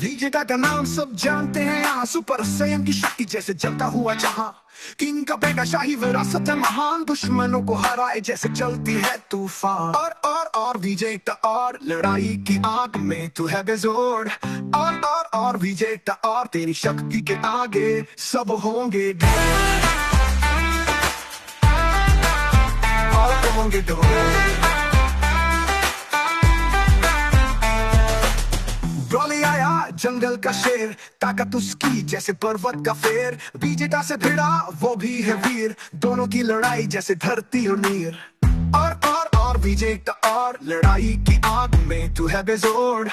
विजेता का नाम सब जानते हैं यहाँ, सुपर सैयन की शक्ति जैसे जलता हुआ जहां। किंग का बेटा शाही विरासत है महान, दुश्मनों को हराए जैसे चलती है तूफान। और विजेता और लड़ाई की आग में तू है बेजोड़। और विजेता और तेरी शक्ति के आगे सब होंगे ढेर। और होंगे ढेर। ब्रॉली आया जंगल का शेर, ताकत उसकी जैसे पर्वत का फेर। विजेता से भिड़ा वो भी है वीर, दोनों की लड़ाई जैसे धरती और नीर। और विजेता और लड़ाई की आग में तू है बेजोड़।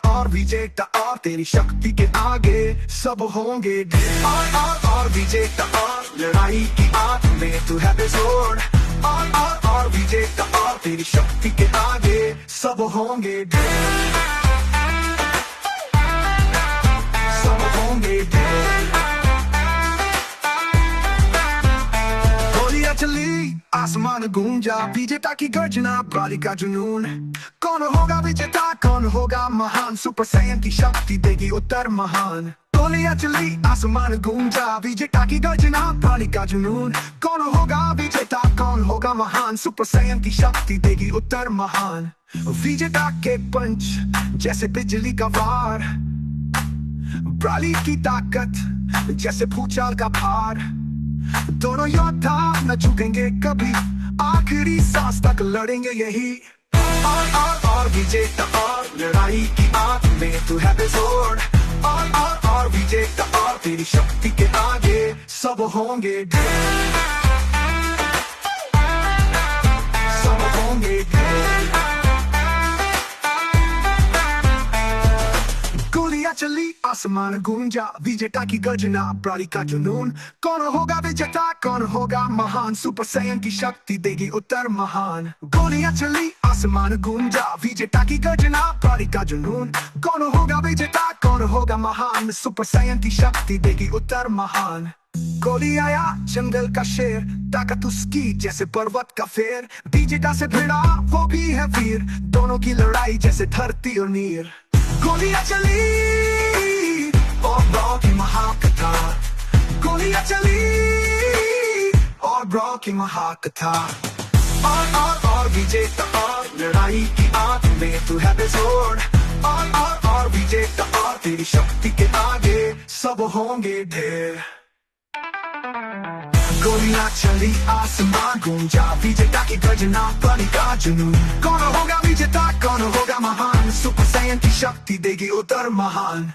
और विजेता और तेरी शक्ति के आगे सब होंगे ढेर। और विजेता और लड़ाई की आग में तू है बेजोड़। और विजेता और तेरी शक्ति के आगे सब होंगे ढेर। गोलियां चली आसमान गूंजा, विजेता की गर्जना ब्रॉली का जुनून। कौन होगा विजेता कौन होगा महान, सुपर सैयन की शक्ति देगी उत्तर महान। गोलियां चली आसमान गूंजा, विजेता की गर्जना ब्रॉली का जुनून। कौन होगा विजेता कौन होगा महान, सुपर सैयन की शक्ति देगी उत्तर महान। विजेता के पंच जैसे बिजली का वार, ब्रॉली की ताकत जैसे भूचाल का भार। दोनों योद्धा न झुकेंगे कभी, आखिरी सांस तक लड़ेंगे यही। और विजेता और लड़ाई की आग में तू है बेजोड़। और विजेता और तेरी शक्ति के आगे सब होंगे ढेर। सब होंगे ढेर। गोलियां चली आसमान गूंजा, विजेता की गर्जना ब्रॉली का जुनून। कौन होगा विजेता कौन होगा महान, सुपर सैयन की शक्ति देगी उत्तर महान। गोलियां चली आसमान गूंजा, विजेता की गर्जना ब्रॉली का जुनून। कौन होगा विजेता कौन होगा महान, सुपर सैयन की शक्ति देगी उत्तर महान। गोली आया जंगल का शेर, ताकत उसकी जैसे पर्वत का फेर। विजेता से भिड़ा वो भी है वीर, दोनों की लड़ाई जैसे धरती और नीर। गोलियां चली और ब्रॉ की महाकथा, गोलियां चली और ब्रॉ की महाकथा। और विजेता और लड़ाई की आग में तू है बेजोड़। और विजेता और तेरी शक्ति के आगे सब होंगे ढेर। गोलियां चली आसमान गूंजा, विजेता की गर्जना ब्रॉली का जुनून। कौन होगा विजेता कौन होगा महान, सुपर सैयन की शक्ति देगी उत्तर महान।